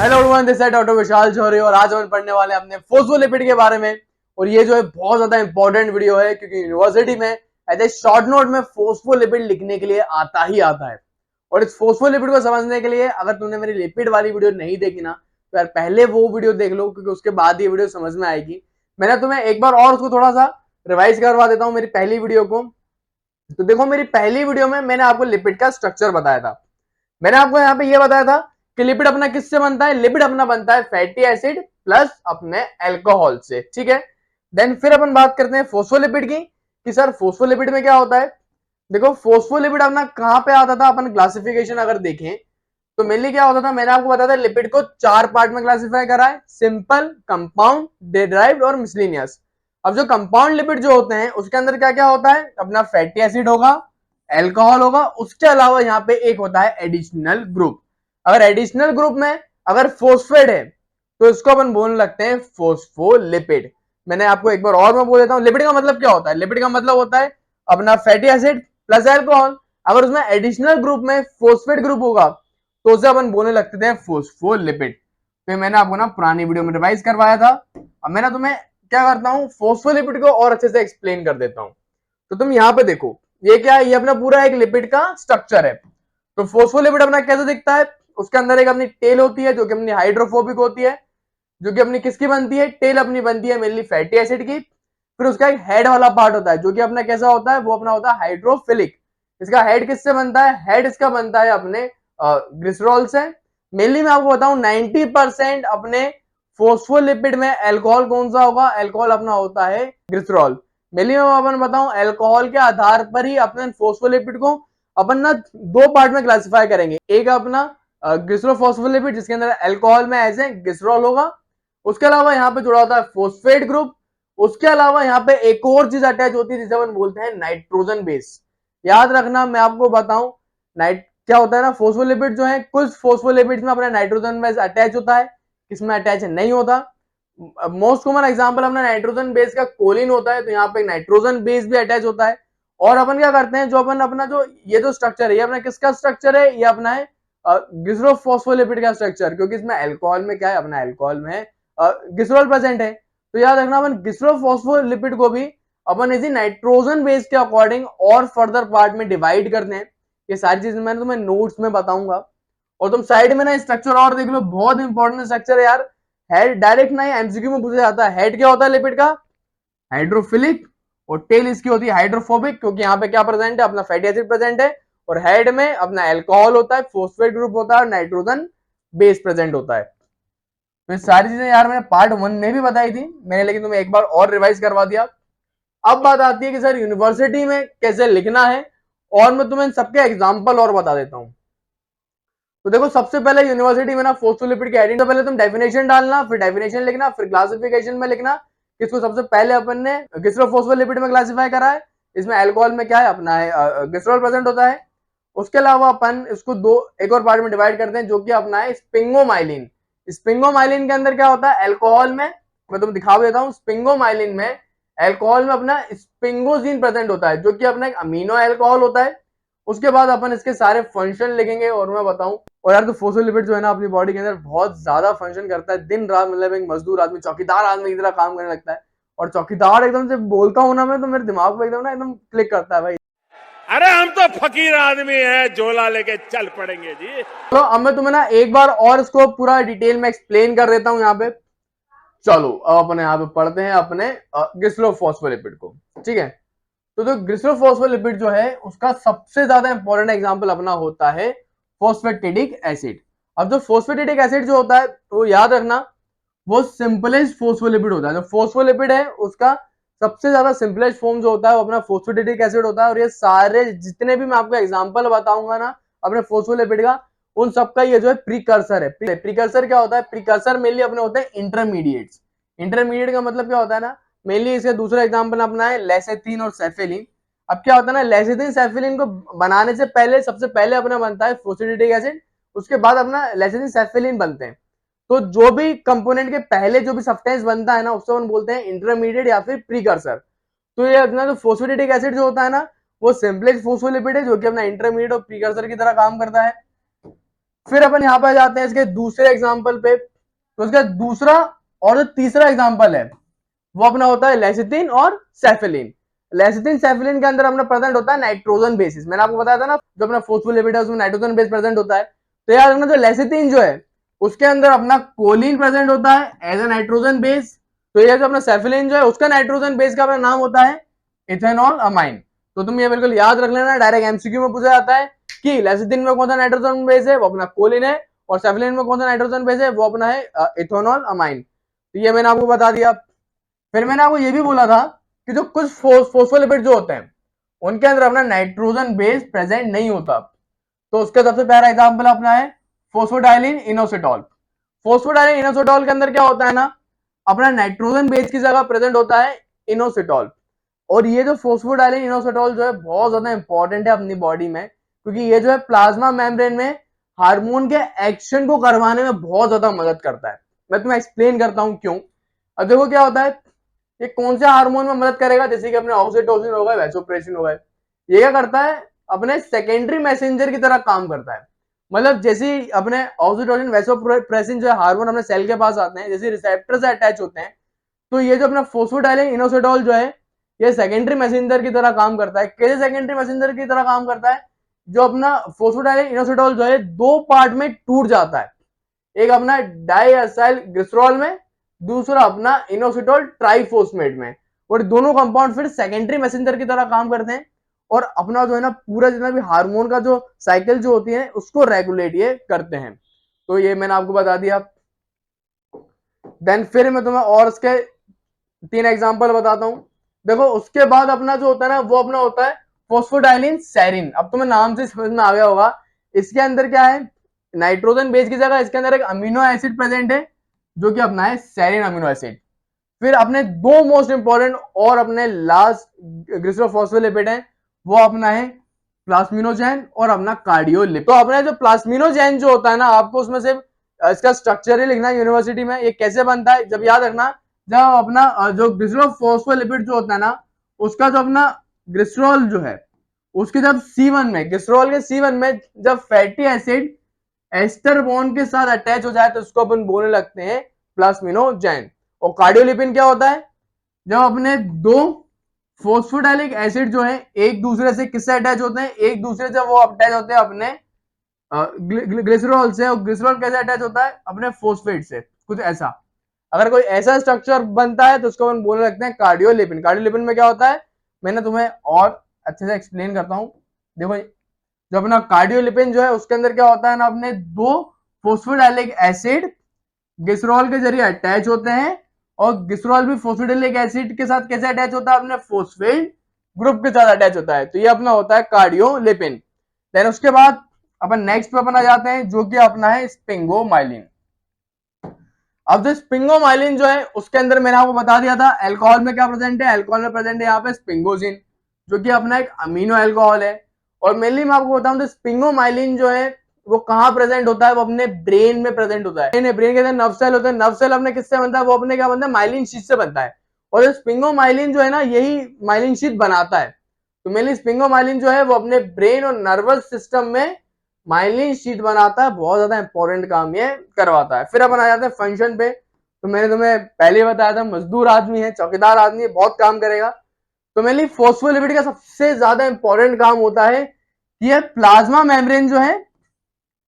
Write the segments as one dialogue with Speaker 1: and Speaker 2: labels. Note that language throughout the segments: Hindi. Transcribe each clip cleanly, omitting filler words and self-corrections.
Speaker 1: Hello everyone, this side doctor Vishal Chaudhary और आज हम पढ़ने वाले हैं अपने फोस्फोलिपिड के बारे में। और ये जो है बहुत ज्यादा इंपॉर्टेंट वीडियो है क्योंकि यूनिवर्सिटी में एज ए शॉर्ट नोट में फोस्फोलिपिड लिखने के लिए आता ही आता है। और इस फोस्फोलिपिड को समझने के लिए अगर तुमने मेरी लिपिड वाली वीडियो नहीं देखी ना तो यार पहले वो वीडियो देख लो क्योंकि उसके बाद ये वीडियो समझ में आएगी। मैंने तुम्हें एक बार और उसको थोड़ा सा रिवाइज करवा देता हूँ मेरी पहली वीडियो को। तो देखो, मेरी पहली वीडियो में मैंने आपको लिपिड का स्ट्रक्चर बताया था। मैंने आपको यहाँ पे ये बताया था कि लिपिड अपना किससे बनता है। लिपिड अपना बनता है फैटी एसिड प्लस अपने अल्कोहल से, ठीक है। देन फिर अपन बात करते हैं फोस्फोलिपिड की कि सर फोस्फोलिपिड में क्या होता है। देखो, फोस्फोलिपिड अपना कहां पे आता था, अपन क्लासिफिकेशन अगर देखें तो मेनली क्या होता था, मैंने आपको बताया था लिपिड को चार पार्ट में क्लासिफाई करा है, सिंपल, कंपाउंड, डिराइव्ड और मिसलिनियस। अब जो कंपाउंड लिपिड जो होते हैं उसके अंदर क्या क्या होता है, अपना फैटी एसिड होगा, अल्कोहल होगा, उसके अलावा यहाँ पे एक होता है एडिशनल ग्रुप। अगर एडिशनल ग्रुप में अगर फोस्फेट है तो इसको अपन बोलने लगते हैं फोस्फोलिपिड। मैंने आपको एक बार और मैं बोल देता हूँ, लिपिड का मतलब क्या होता है। लिपिड का मतलब होता है अपना फैटी एसिड प्लस अल्कोहल। अगर उसमें एडिशनल ग्रुप में फोस्फेट ग्रुप होगा तो उसे अपन बोलने लगते थे फोस्फोलिपिड। तो मैंने आपको ना पुरानी वीडियो में रिवाइज करवाया था। अब मैं ना तुम्हें क्या करता हूँ, फोस्फोलिपिड को और अच्छे से एक्सप्लेन कर देता हूँ। तो तुम यहाँ पे देखो, ये क्या है, ये अपना पूरा एक लिपिड का स्ट्रक्चर है। तो फोस्फोलिपिड अपना कैसे दिखता है, उसके अंदर एक अपनी टेल होती है जो कि अपनी हाइड्रोफोबिक होती है, जो कि अपनी किसकी बनती है, टेल अपनी बनती है मेनली फैटी एसिड की। फिर उसका एक हेड वाला पार्ट होता है जो कि अपना कैसा होता है, वो अपना होता है हाइड्रोफिलिक। इसका हेड किससे बनता है, हेड इसका बनता है अपने ग्लिसरॉल से। मेनली मैं आपको बताऊं 90% अपने फोस्फोलिपिड में अल्कोहल कौन सा होगा, अल्कोहल अपना होता है ग्लिसरॉल। मेनली मैं अपन बताऊं अल्कोहल के आधार पर ही अपने फोस्फोलिपिड को अपन ना दो पार्ट में क्लासिफाई करेंगे। एक अपना ग्लिसरोफॉस्फोलिपिड जिसके अंदर अल्कोहल में एज ए ग्लिसरॉल होगा, उसके अलावा यहाँ पे जुड़ा होता है फोस्फेट ग्रुप। उसके अलावा यहाँ पे एक और चीज अटैच होती है जिसे अपन बोलते हैं नाइट्रोजन बेस। याद रखना, मैं आपको बताऊं नाइट क्या होता है ना, फोस्फोलिपिड जो है, कुछ फोस्फोलिपिड्स में अपना नाइट्रोजन बेस अटैच होता है, किसमें अटैच नहीं होता। मोस्ट कॉमन एग्जांपल अपना नाइट्रोजन बेस का कोलिन होता है, तो यहाँ पे नाइट्रोजन बेस भी अटैच होता है। और अपन क्या करते हैं, जो अपन अपना जो ये जो स्ट्रक्चर है, ये अपना किसका स्ट्रक्चर है, ये अपना है ग्लिसरोफॉस्फोलिपिड का स्ट्रक्चर, क्योंकि इसमें अल्कोहल में क्या है, अपना अल्कोहल में ग्लिसरॉल प्रेजेंट है। तो याद रखना, अपन ग्लिसरोफॉस्फोलिपिड को भी अपन इसी नाइट्रोजन बेस के अकॉर्डिंग और फर्दर पार्ट में डिवाइड करते हैं। ये सारी चीजें मैं तुम्हें नोट्स में बताऊंगा। और तुम साइड में ना स्ट्रक्चर और देख लो, बहुत इंपॉर्टेंट स्ट्रक्चर है यार। हेड डायरेक्ट ना एमसीक्यू में पूछा जाता है। हेड क्या होता है लिपिड का, हाइड्रोफिलिक। और टेल इसकी होती है हाइड्रोफोबिक, क्योंकि यहाँ पे क्या प्रेजेंट है, अपना फैटी एसिड प्रेजेंट है। और हेड में अपना अल्कोहल होता है, फोस्फेट ग्रुप होता है और नाइट्रोजन बेस प्रेजेंट होता है। तो ये सारी चीजें यार मैंने पार्ट 1 में भी बताई थी मैंने, लेकिन तुम्हें एक बार और रिवाइज करवा दिया। अब बात आती है कि सर यूनिवर्सिटी में कैसे लिखना है, और मैं तुम्हें सबके एग्जाम्पल और बता देता हूँ। तो देखो, सबसे पहले यूनिवर्सिटी में ना फोस्फोलिपिड के आइडेंटिटी, तो पहले तुम डेफिनेशन डालना, फिर डेफिनेशन लिखना, फिर क्लासिफिकेशन में लिखना किसको सबसे पहले अपन ने ग्लिसरोफॉस्फोलिपिड में क्लासिफाई करा है। इसमें अल्कोहल में क्या है, अपना है ग्लिसरॉल प्रेजेंट होता है। उसके अलावा अपन इसको दो एक और पार्ट में डिवाइड करते हैं जो कि अपना है स्पिंगोमाइलिन। स्पिंगोमाइलिन के अंदर क्या होता है, अल्कोहल में, मैं तुम्हें दिखा देता हूँ। स्पिंगोमाइलिन में अल्कोहल में अपना स्पिंगोजीन प्रेजेंट होता है जो कि अपना एक अमीनो अल्कोहल होता है। उसके बाद अपन इसके सारे फंक्शन लिखेंगे और मैं बताऊं। और यार तो फोस्फोलिपिड जो है ना अपनी बॉडी के अंदर बहुत ज्यादा फंक्शन करता है, दिन रात, मतलब एक मजदूर आदमी, चौकीदार आदमी की तरह काम करने लगता है। और चौकीदार एकदम से बोलता हूं ना मैं, तो मेरे दिमाग में एकदम ना एकदम क्लिक करता है भाई।
Speaker 2: अरे हम तो फकीर आदमी हैं, झोला लेके चल पड़ेंगे जी।
Speaker 1: चलो अब मैं तुम्हें ना एक बार और इसको पूरा डिटेल में एक्सप्लेन कर देता हूँ यहाँ पे। चलो अब अपने यहाँ पे पढ़ते हैं अपने ग्लिसरोफॉस्फोलिपिड को, ठीक है। तो जो ग्लिसरोफॉस्फोलिपिड जो है उसका सबसे ज्यादा इंपॉर्टेंट एग्जांपल अपना होता है फोस्फेटिडिक एसिड। अब जो फोस्फेटिडिक एसिड जो होता है तो याद रखना, वो सिंपलेस्ट फोस्फोलिपिड होता है। जो फोस्फोलिपिड है उसका सबसे ज्यादा सिंपलेस्ट फॉर्म जो होता है वो अपना फोस्फेटिडिक एसिड होता है। और ये सारे जितने भी मैं आपको एग्जांपल बताऊंगा ना अपने फोस्फोलिपिड का, उन सबका ये जो है प्रीकर्सर है। प्रीकर्सर क्या होता है, प्रीकर्सर मेनली अपने होते हैं इंटरमीडिएट्स। इंटरमीडिएट का मतलब क्या होता है ना, मेनली इसका दूसरा एग्जांपल अपना है लेसेथिन और सेफेलिन। अब क्या होता है ना, लेसेथिन सेफेलिन को बनाने से पहले सबसे पहले अपना बनता है फोस्फेटिडिक एसिड, उसके बाद अपना लेसेथिन सेफेलिन बनते हैं। तो जो भी कंपोनेंट के पहले जो भी सब्सटेंस बनता है ना उससे हम बोलते हैं इंटरमीडिएट या फिर प्रीकर्सर। तो ये अपना जो फोस्फेटिडिक एसिड जो होता है ना, वो सिंपलेक्स फोस्फोलिपिड है जो कि अपना इंटरमीडिएट और प्रीकर्सर की तरह काम करता है। फिर अपन यहाँ पे आ जाते हैं इसके दूसरे एग्जाम्पल पे। तो इसका दूसरा और जो तीसरा एग्जाम्पल है वो अपना होता है लेसिथिन और सेफिलिन। लेसिथिन सेफिलिन के अंदर अपना प्रेजेंट होता है नाइट्रोजन बेसिस। मैंने आपको बताया था ना, जो अपना फोस्फोलिपिड है उसमें नाइट्रोजन बेस प्रेजेंट होता है। तो याद रखना, जो लेसिथिन जो है उसके अंदर अपना कोलिन प्रेजेंट होता है एज ए नाइट्रोजन बेस। तो ये जो अपना सेफिलिन जो है उसका नाइट्रोजन बेस का अपना नाम होता है इथेनॉल अमाइन। तो तुम ये बिल्कुल याद रख लेना, डायरेक्ट एमसीक्यू में पूछा जाता है कि लेसिथिन में कौन सा नाइट्रोजन बेस है, वो अपना कोलिन है, और सेफिलिन में कौन सा नाइट्रोजन बेस है, वो अपना है इथेनॉल अमाइन। तो ये मैंने आपको बता दिया। फिर मैंने आपको ये भी बोला था कि जो कुछ फोस्फोलिपिड जो होते हैं उनके अंदर अपना नाइट्रोजन बेस प्रेजेंट नहीं होता। तो उसका सबसे पहला एग्जांपल अपना है फोस्फोडाइलिन इनोसिटॉल। फोस्फोडाइलिन इनोसिटॉल के अंदर क्या होता है ना, अपना नाइट्रोजन बेस की जगह प्रेजेंट होता है इनोसिटॉल। और ये जो फोस्फोडाइलिन इनोसिटॉल जो है बहुत ज्यादा इंपॉर्टेंट है अपनी बॉडी में, क्योंकि ये जो है प्लाज्मा मेम्ब्रेन में हार्मोन के एक्शन को करवाने में बहुत ज्यादा मदद करता है। मैं तुम्हें एक्सप्लेन करता हूं क्यों। अब देखो क्या होता है, ये कौन से हार्मोन में मदद करेगा, जैसे कि अपने ऑक्सीटोसिन होगा, वैसोप्रेसिन होगा। ये क्या करता है, अपने सेकेंडरी मैसेंजर की तरह काम करता है। मतलब जैसे ही अपने ऑक्सीटोसिन वैसोप्रेसिन जो है हार्मोन अपने सेल के पास आते हैं, जैसे रिसेप्टर से अटैच होते हैं, तो ये जो अपना फोस्फोडाइलिन इनोसिटॉल जो है ये सेकेंडरी मैसेंजर की तरह काम करता है। कैसे सेकेंडरी मैसेंजर की तरह काम करता है, जो अपना फोस्फोडाइलिन इनोसिटॉल जो है दो पार्ट में टूट जाता है। एक अपना डाइएसाइल ग्लिसरॉल में, दूसरा अपना इनोसिटॉल ट्राइफोस्मेट में। और दोनों कंपाउंड फिर सेकेंडरी मैसेंजर की तरह काम करते हैं और अपना जो है ना पूरा जितना भी हार्मोन का जो साइकिल जो होती है उसको रेगुलेट ये करते हैं। तो ये मैंने आपको बता दिया। देन फिर मैं तुम्हें और इसके 3 एग्जांपल बताता हूं। देखो उसके बाद अपना जो होता है ना वो अपना होता है फोस्फोडाइलिन सेरिन। अब तुम्हें नाम से समझ में आ गया होगा, इसके अंदर क्या है, नाइट्रोजन बेस की जगह इसके अंदर एक अमीनो एसिड प्रेजेंट है जो कि अपना है सेरिन अमीनो एसिड। फिर अपने दो मोस्ट इंपॉर्टेंट और अपने लास्ट ग्लिसरोफॉस्फोलिपिड है, वो अपना है प्लास्मिनोजेन और अपना कार्डियोलिपिड। तो अपने जो प्लास्मिनोजेन जो होता है ना, आपको उसमें से इसका स्ट्रक्चर ही लिखना है यूनिवर्सिटी में। ये कैसे बनता है, जब याद रखना, जब अपना जो ग्लिसरोफॉस्फोलिपिड जो होता है ना, उसका जो अपना ग्लिसरॉल जो है उसके जब C1 में, ग्लिसरॉल के C1 में जब फैटी एसिड एस्टर बॉन्ड के साथ अटैच हो जाए तो उसको अपन बोलने लगते हैं प्लास्मिनोजेन। और कार्डियोलिपिन क्या होता है, जब अपने दो फोस्फोडाइलिक एसिड जो है एक दूसरे से किससे अटैच होते हैं, एक दूसरे से वो अटैच होते हैं अपने ग्लिसरॉल से। और ग्लिसरॉल कैसे अटैच होता है, अपने फोस्फेट से, कुछ ऐसा। अगर कोई ऐसा स्ट्रक्चर बनता है तो उसको हम बोलने लगते हैं कार्डियोलिपिन। कार्डियोलिपिन में क्या होता है, मैंने तुम्हें और अच्छे से एक्सप्लेन करता हूं। देखो जो अपना कार्डियोलिपिन जो है उसके अंदर क्या होता है ना, अपने दो फोस्फोडाइलिक एसिड ग्लिसरॉल के जरिए अटैच होते हैं, और ग्लिसरॉल भी फोस्फोडाइलिक एसिड के साथ कैसे अटैच होता है, अपने फोस्फेट ग्रुप के साथ अटैच होता है। तो ये अपना होता है कार्डियोलिपिन। देन उसके बाद अपन नेक्स्ट पे अपना जाते हैं जो कि अपना है स्पिंगोमाइलिन। अब जो स्पिंगोमाइलिन जो है उसके अंदर मैंने आपको बता दिया था अल्कोहल में क्या प्रेजेंट है, अल्कोहल में प्रेजेंट है यहाँ पे स्पिंगोजिन, जो कि अपना एक अमीनो अल्कोहल है। और मेनली मैं आपको बताऊं तो स्पिंगोमाइलिन जो है वो कहाँ प्रेजेंट होता है, वो अपने ब्रेन में प्रेजेंट होता है। ब्रेन के अंदर नर्व सेल होते हैं, नर्व सेल अपने किससे बनता है, वो अपने क्या बनता है, माइलिन शीट से बनता है। और स्पिंगोमाइलिन जो है ना यही माइलिन शीट बनाता है। तो मेनली स्पिंगोमाइलिन जो है वो अपने ब्रेन और नर्वस सिस्टम में माइलिन शीट बनाता है, बहुत ज्यादा इंपॉर्टेंट काम ये करवाता है। फिर अपन आ जाते हैं फंक्शन पे। तो मैंने तुम्हें पहले बताया था मजदूर आदमी है, चौकीदार आदमी है, बहुत काम करेगा। तो मेनली फोस्फोलिपिड का सबसे ज्यादा इंपॉर्टेंट काम होता है कि ये प्लाज्मा मेम्ब्रेन जो है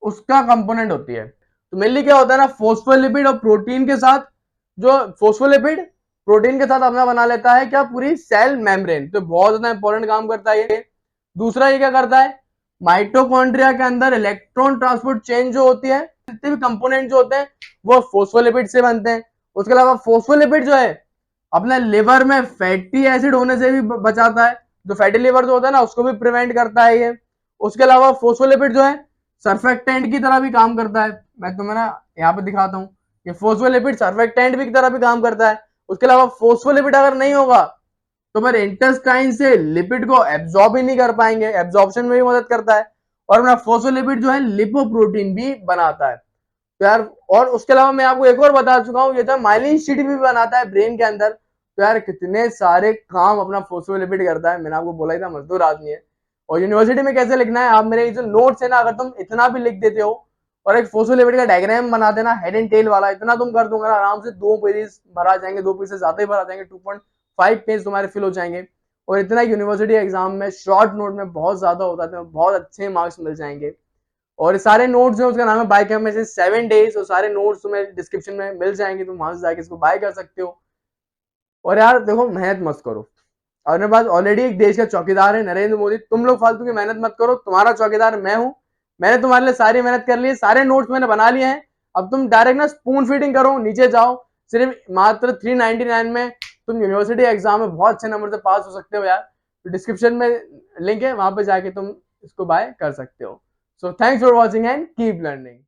Speaker 1: उसका कंपोनेंट होती है। तो मेनली क्या होता है ना, फोस्फोलिपिड और प्रोटीन के साथ, जो फोस्फोलिपिड प्रोटीन के साथ अपना बना लेता है क्या, पूरी सेल मेम्ब्रेन। तो बहुत ज्यादा इंपॉर्टेंट काम करता है ये। दूसरा ये क्या करता है, माइटोकॉन्ड्रिया के अंदर इलेक्ट्रॉन ट्रांसपोर्ट चेन जो होती है, जितने भी कंपोनेंट जो होते हैं वो फोस्फोलिपिड से बनते हैं। उसके अलावा फोस्फोलिपिड जो है अपने लिवर में फैटी एसिड होने से भी बचाता है, जो फैटी लिवर जो होता है ना उसको भी प्रिवेंट करता है ये। उसके अलावा फोस्फोलिपिड जो है सर्फेक्टेंट की तरह भी काम करता है। मैं तुम्हें ना यहाँ पे दिखाता हूँ, ये फोस्फोलिपिड सर्फेक्टेंट भी की तरह भी काम करता है। उसके अलावा फोस्फोलिपिड अगर नहीं होगा तो फिर इंटेस्टाइन से लिपिड को एब्जॉर्ब ही नहीं कर पाएंगे, एब्जॉर्प्शन में भी मदद करता है। और अपना फोस्फोलिपिड जो है लिपोप्रोटीन भी बनाता है। तो यार, और उसके अलावा मैं आपको एक और बता चुका हूँ, ये था माइलिन शीट भी बनाता है ब्रेन के अंदर। तो यार कितने सारे काम अपना फोस्फोलिपिड करता है, मैंने आपको बोला ही था मजदूर आदमी है। और यूनिवर्सिटी में कैसे लिखना है, आप मेरे जो नोट्स है ना, अगर तुम इतना भी लिख देते हो और एक फोस्फोलिपिड का डायग्राम बना देना हेड एंड टेल वाला, इतना तुम कर दूंगा आराम से 2 पेजेस भरा जाएंगे, 2 पेज से ज्यादा ही भरा जाएंगे, 2.5 पेज तुम्हारे फिल हो जाएंगे। और इतना यूनिवर्सिटी एग्जाम में शॉर्ट नोट में बहुत ज्यादा होता है, तो बहुत अच्छे मार्क्स मिल जाएंगे। और सारे नोट्स जो उसका नाम है बाय कैंप में 7 डेज, और सारे नोट्स तुम्हें डिस्क्रिप्शन में मिल जाएंगे, तुम वहां से जाके इसको बाय कर सकते हो। और यार देखो, मेहनत मत करो, और मेरे पास ऑलरेडी एक देश का चौकीदार है नरेंद्र मोदी, तुम लोग फालतू की मेहनत मत करो, तुम्हारा चौकीदार मैं हूं। मैंने तुम्हारे लिए सारी मेहनत कर ली है, सारे नोट्स मैंने बना लिए हैं। अब तुम डायरेक्ट ना स्पून फीडिंग करो, नीचे जाओ, सिर्फ मात्र 399 में तुम यूनिवर्सिटी एग्जाम में बहुत अच्छे नंबर से पास हो सकते हो यार। तो डिस्क्रिप्शन में लिंक है, वहां पे जाके तुम इसको बाय कर सकते हो। So thanks for watching and keep learning.